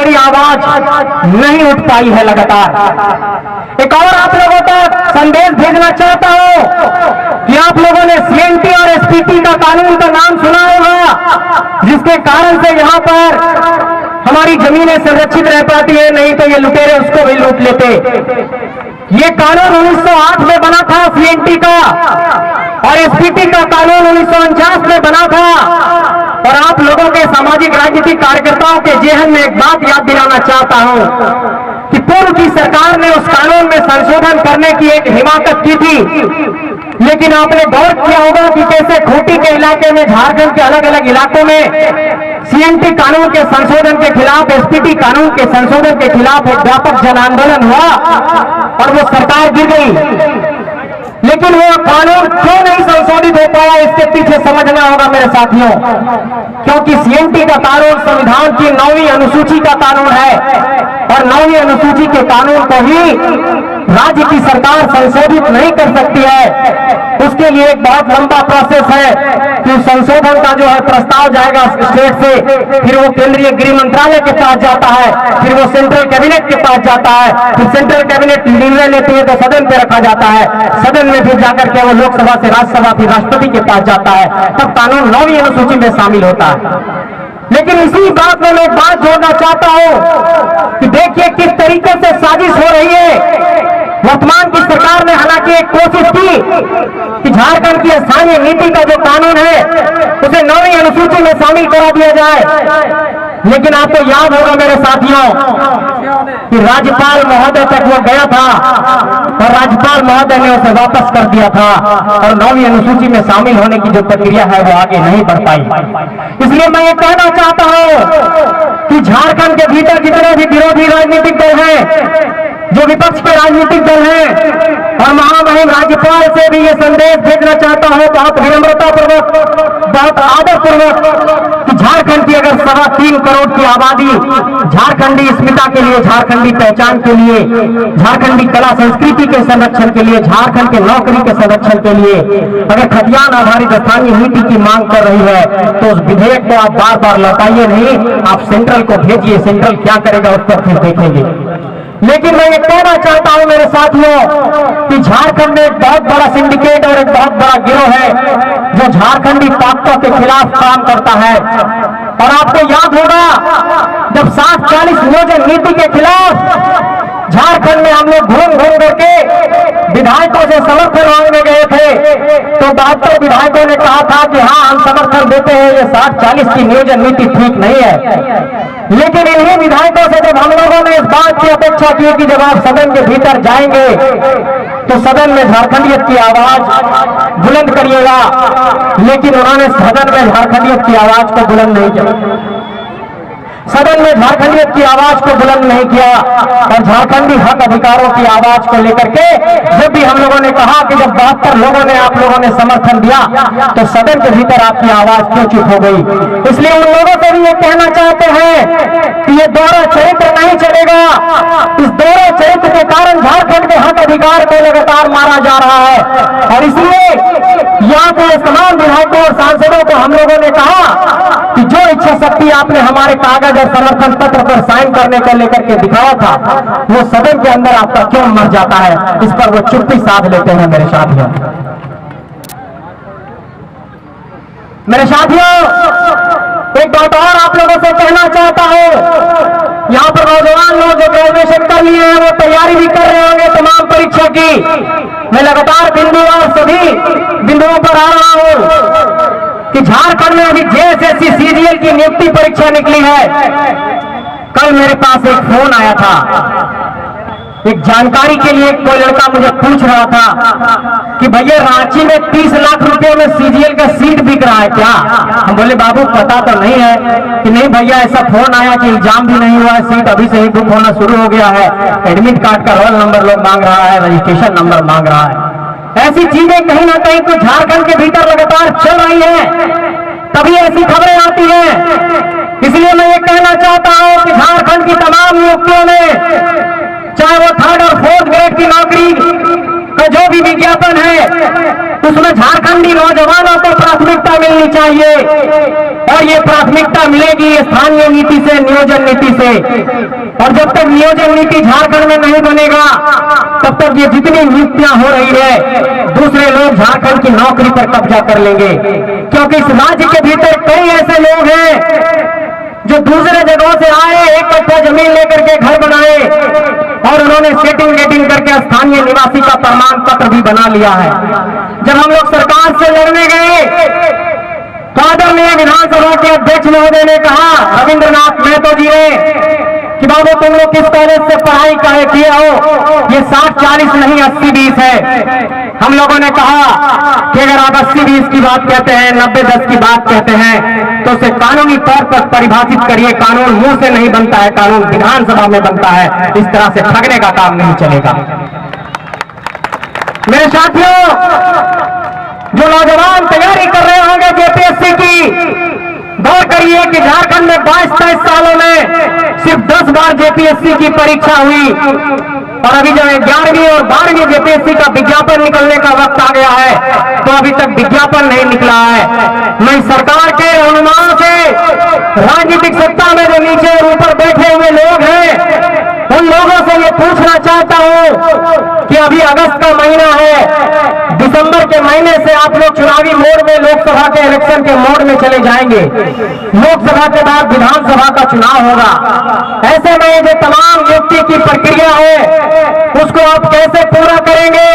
मेरी आवाज नहीं उठ पाई है लगातार। एक और आप लोगों तक संदेश भेजना चाहता हूं कि आप लोगों ने सीएनटी और एसपीटी का कानून का नाम सुना होगा, जिसके कारण से यहाँ पर हमारी जमीनें संरक्षित रह पाती है, नहीं तो ये लुटेरे उसको भी लूट लेते। ये कानून 1908 में बना था सीएनटी का, और एसपीटी का कानून 1949 में बना था। और आप लोगों के सामाजिक राजनीतिक कार्यकर्ताओं के जेहन में एक बात याद दिलाना चाहता हूं कि पूर्व की सरकार ने उस कानून में संशोधन करने की एक हिमाकत की थी, लेकिन आपने गौर किया होगा कि कैसे खूंटी के इलाके में, झारखंड के अलग अलग इलाकों में सीएनटी कानून के संशोधन के खिलाफ, एसपीटी कानून के संशोधन के खिलाफ एक व्यापक जन आंदोलन हुआ और वो सरकार गिर गई। लेकिन वो कानून क्यों नहीं संशोधित हो पाया, इसके पीछे समझना होगा मेरे साथियों। क्योंकि सीएनटी का कानून संविधान की 9वीं अनुसूची का कानून है, और 9वीं अनुसूची के कानून को ही राज्य की सरकार संशोधित नहीं कर सकती है। उसके लिए एक बहुत लंबा प्रोसेस है कि संशोधन का जो है प्रस्ताव जाएगा स्टेट से, फिर वो केंद्रीय गृह मंत्रालय के पास जाता है, फिर वो सेंट्रल कैबिनेट के पास जाता है, फिर सेंट्रल कैबिनेट निर्णय लेती है तो सदन पे रखा जाता है, सदन में फिर जाकर के वो लोकसभा से राज्यसभा फिर राष्ट्रपति के पास जाता है, तब कानून 9वीं अनुसूची में शामिल होता है। लेकिन इसी बात में मैं एक बात जोड़ना चाहता हूं कि देखिए किस तरीके से साजिश हो रही है। वर्तमान की सरकार ने हालांकि एक कोशिश की कि झारखंड की स्थानीय नीति का जो कानून है उसे 9वीं अनुसूची में शामिल करा दिया जाए, लेकिन आपको याद होगा मेरे साथियों कि राज्यपाल महोदय तक वो गया था और राज्यपाल महोदय ने उसे वापस कर दिया था, और 9वीं अनुसूची में शामिल होने की जो प्रक्रिया है वो आगे नहीं बढ़ पाई। इसलिए मैं ये कहना चाहता हूं कि झारखंड के भीतर जितने भी विरोधी राजनीतिक दल हैं, जो विपक्ष के राजनीतिक दल हैं, और महामहिम राज्यपाल से भी ये संदेश भेजना चाहता हूं बहुत विनम्रता पूर्वक, बहुत आदर पूर्वक, कि झारखंड की अगर 3.25 करोड़ की आबादी झारखंडी अस्मिता के लिए, झारखंडी पहचान के लिए, झारखंडी कला संस्कृति के संरक्षण के लिए, झारखंड के नौकरी के संरक्षण के लिए अगर खतियान आधारित स्थानीय नीति की मांग कर रही है, तो उस विधेयक को आप बार बार लौटाइए नहीं, आप सेंट्रल को भेजिए, सेंट्रल क्या करेगा उस पर फिर देखेंगे। लेकिन मैं ये कहना चाहता हूं मेरे साथियों कि झारखंड में एक बहुत बड़ा सिंडिकेट और एक बहुत बड़ा गिरोह है जो झारखंडी ताकतों के खिलाफ काम करता है। और आपको याद होगा जब 60-40 नियोजन नीति के खिलाफ झारखंड में हम लोग घूम घूम करके विधायकों से समर्थन मांगने गए थे, तो 72 विधायकों ने कहा था कि हाँ हम समर्थन देते हैं, ये 60-40 की नियोजन नीति ठीक नहीं है। लेकिन इन्हीं विधायकों से जब हम लोगों ने इस बात की अपेक्षा की कि जब आप सदन के भीतर जाएंगे तो सदन में झारखंडियत की आवाज बुलंद करिएगा, लेकिन उन्होंने सदन में झारखंडियत की आवाज को बुलंद नहीं किया, सदन में झारखंडियत की आवाज को बुलंद नहीं किया। और झारखंडी हक अधिकारों की आवाज को लेकर के जब भी हम लोगों ने कहा कि जब 72 लोगों ने, आप लोगों ने समर्थन दिया, तो सदन के भीतर आपकी आवाज क्यों चुप हो गई। इसलिए उन लोगों से भी ये कहना चाहते हैं कि ये दोहरा चरित्र नहीं चलेगा। इस दोहरे चरित्र के कारण झारखंड के हक अधिकार को लगातार मारा जा रहा है, और इसलिए यहाँ के तमाम विधायकों और सांसदों को हम लोगों ने कहा कि जो इच्छा शक्ति आपने हमारे कागज और समर्थन पत्र पर साइन करने को लेकर के दिखाया था, वो सदन के अंदर आपका क्यों मर जाता है, इस पर वो चुप्पी साध लेते हैं। मेरे साथियों एक बात और आप लोगों से कहना चाहता हूं, यहाँ पर नौजवान लोग जो ग्रेजुएशन कर लिए हैं वो तैयारी भी कर रहे होंगे तमाम परीक्षा की। मैं लगातार बिंदुवार सभी बिंदुओं पर आ रहा हूं कि झारखंड में अभी जेएसएससी सीजीएल की नियुक्ति परीक्षा निकली है। कल मेरे पास एक फोन आया था, एक जानकारी के लिए कोई लड़का मुझे पूछ रहा था कि भैया रांची में 30 लाख रुपए में सीजीएल का सीट बिक रहा है क्या। हम बोले बाबू पता तो नहीं है। कि नहीं भैया ऐसा फोन आया कि एग्जाम भी नहीं हुआ है, सीट अभी से ही बुक होना शुरू हो गया है, एडमिट कार्ड का रोल नंबर लोग मांग रहा है, रजिस्ट्रेशन नंबर मांग रहा है। ऐसी चीजें कहीं ना कहीं कुछ झारखंड के भीतर लगातार चल रही हैं, तभी ऐसी खबरें आती हैं। इसलिए मैं ये कहना चाहता हूं कि झारखंड की तमाम नियुक्तियों में, चाहे वो 3rd और 4th ग्रेड की नौकरी का जो भी विज्ञापन है, उसमें झारखंडी नौजवानों को प्राथमिकता मिलनी चाहिए। और ये प्राथमिकता मिलेगी स्थानीय नीति से, नियोजन नीति से। और जब तक नियोजन नीति झारखंड में नहीं बनेगा तब तक ये जितनी नियुक्तियां हो रही है दूसरे लोग झारखंड की नौकरी पर कब्जा कर लेंगे, क्योंकि इस राज्य के भीतर कई ऐसे लोग हैं जो दूसरे जगहों से आए, एक कट्ठा जमीन लेकर के घर बनाए और उन्होंने सेटिंग वेटिंग करके स्थानीय निवासी का प्रमाण पत्र भी बना लिया है। जब हम लोग सरकार से लड़ने गए तो आदरणीय विधानसभा के अध्यक्ष महोदय ने कहा, रविंद्रनाथ महतो जी ने, कि बाबू तुम लोग किस कॉलेज से पढ़ाई काहे किए हो, ये 60-40 नहीं 80-20 है। हम लोगों ने कहा कि अगर आप 80-20 की बात कहते हैं, 90-10 की बात कहते हैं तो उसे कानूनी तौर पर परिभाषित करिए। कानून मुंह से नहीं बनता है, कानून विधानसभा में बनता है। इस तरह से ठगने का काम नहीं चलेगा। मेरे साथियों, जो नौजवान तैयारी कर रहे होंगे जेपीएससी की, गौर करिए कि झारखंड में 22-23 सालों में सिर्फ 10 बार जेपीएससी की परीक्षा हुई और अभी जब 11वीं और 12वीं जेपीएससी का विज्ञापन निकलने का वक्त आ गया है तो अभी तक विज्ञापन नहीं निकला है। मैं सरकार के अनुमान से राजनीतिक सत्ता में जो नीचे और ऊपर बैठे हुए लोग हैं उन लोगों से ये पूछना चाहता हूं कि अभी अगस्त का महीना है, दिसंबर के महीने से आप लोग चुनावी मोड में, लोकसभा के इलेक्शन के मोड में चले जाएंगे। लोकसभा के बाद विधानसभा का चुनाव होगा। ऐसे में जो तमाम नियुक्ति की प्रक्रिया है उसको आप कैसे पूरा करेंगे?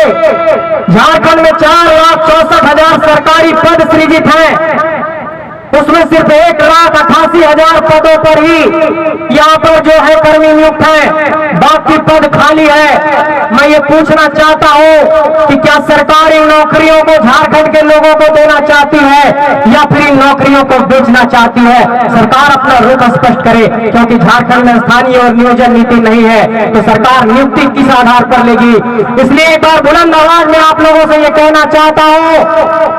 झारखंड में 4,64,000 सरकारी पद सृजित हैं, उसमें सिर्फ 1,88,000 पदों पर ही यहाँ पर जो है कर्मी नियुक्त है, बाकी पद खाली है। मैं ये पूछना चाहता हूँ कि क्या सरकार इन नौकरियों को झारखंड के लोगों को देना चाहती है या फिर इन नौकरियों को बेचना चाहती है? सरकार अपना रुख स्पष्ट करे, क्योंकि झारखंड में स्थानीय और नियोजन नीति नहीं है तो सरकार नियुक्ति किस आधार पर लेगी? इसलिए एक बार बुलंद आवाज में आप लोगों से ये कहना चाहता हूँ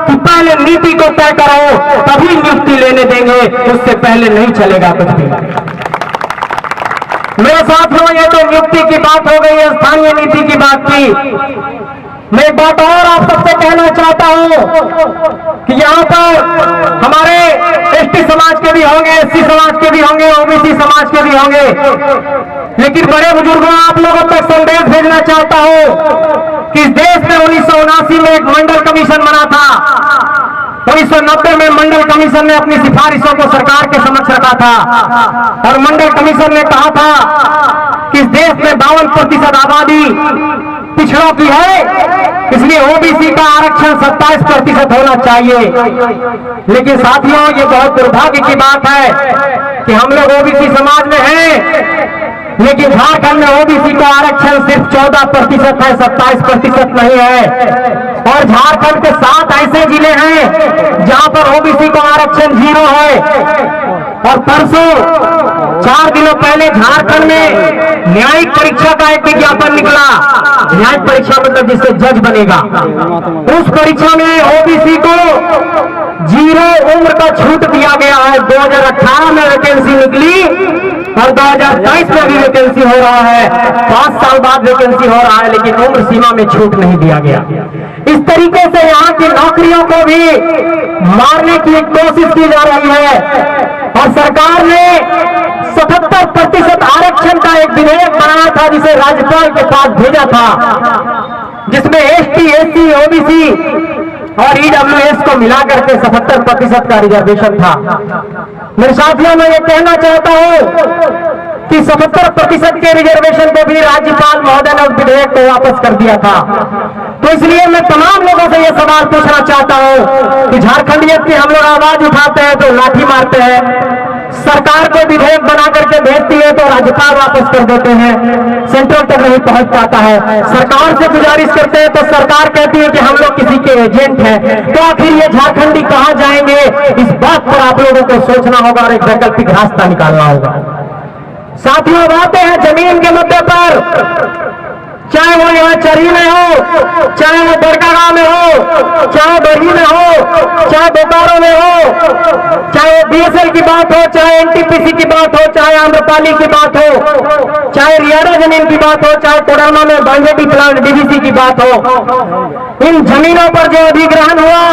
कि पहले नीति को तय करो, तभी नियुक्ति लेने देंगे, उससे पहले नहीं चलेगा कुछ भी। मेरे साथियों, ये तो नियुक्ति की बात हो गई है, स्थानीय नीति की बात की। मैं एक बात और आप सबसे कहना चाहता हूं कि यहाँ पर हमारे एसटी समाज के भी होंगे, एससी समाज के भी होंगे, ओबीसी समाज के भी होंगे, लेकिन बड़े बुजुर्गों, आप लोगों तक संदेश भेजना चाहता हूं कि इस देश में 1979 में एक मंडल कमीशन बना था। 1990 में मंडल कमीशन ने अपनी सिफारिशों को सरकार के समक्ष रखा था और मंडल कमीशन ने कहा था कि इस देश में 52% आबादी पिछड़ों की है, इसलिए ओबीसी का आरक्षण 27% होना चाहिए। लेकिन साथियों, ये बहुत दुर्भाग्य की बात है कि हम लोग ओबीसी समाज में हैं, लेकिन झारखंड में ओबीसी का आरक्षण सिर्फ 14% है, 27% नहीं है। और झारखंड के 7 ऐसे जिले हैं जहां पर ओबीसी का आरक्षण 0 है। और परसों 4 दिनों पहले झारखंड में न्यायिक परीक्षा का एक विज्ञापन निकला। न्यायिक परीक्षा मतलब जिससे जज बनेगा, उस परीक्षा में ओबीसी को 0 उम्र का छूट दिया गया है। 2018 में वैकेंसी निकली और 2023 में भी वैकेंसी हो रहा है, 5 साल बाद वैकेंसी हो रहा है, लेकिन उम्र सीमा में छूट नहीं दिया गया। इस तरीके से यहाँ की नौकरियों को भी मारने की कोशिश की जा रही है और सरकार ने 77% आरक्षण का एक विधेयक बनाया था जिसे राज्यपाल के पास भेजा था, जिसमें एसटी, एससी, ओबीसी और ईडब्ल्यूएस को मिलाकर के 77% का रिजर्वेशन था। मेरे साथियों, मैं ये कहना चाहता हूं कि 77% के रिजर्वेशन को भी राज्यपाल महोदय ने उस विधेयक को वापस कर दिया था। तो इसलिए मैं तमाम लोगों से यह सवाल पूछना चाहता हूं कि झारखंडियत की हम लोग आवाज उठाते हैं तो लाठी मारते हैं, सरकार को विधेयक बना करके भेजती है तो राज्यपाल वापस कर देते हैं, सेंट्रल तक नहीं पहुंच पाता है। सरकार से गुजारिश करते हैं तो सरकार कहती है कि हम लोग किसी के एजेंट हैं। तो आखिर ये झारखंडी कहां जाएंगे? इस बात पर आप लोगों को सोचना होगा और एक वैकल्पिक रास्ता निकालना होगा। साथियों, बातें हैं जमीन के मुद्दे पर, चाहे वो यहाँ चरी में हो, चाहे वो बड़कागांव में हो, चाहे बरही में हो, चाहे बोकारो में हो, चाहे बीएसएल की बात हो, चाहे एनटीपीसी की बात हो, चाहे आम्रपाली की बात हो, चाहे रियारा जमीन की बात हो, चाहे कोडरमा में बांगेटी प्लांट डीवीसी की बात हो, इन जमीनों पर जो अधिग्रहण हुआ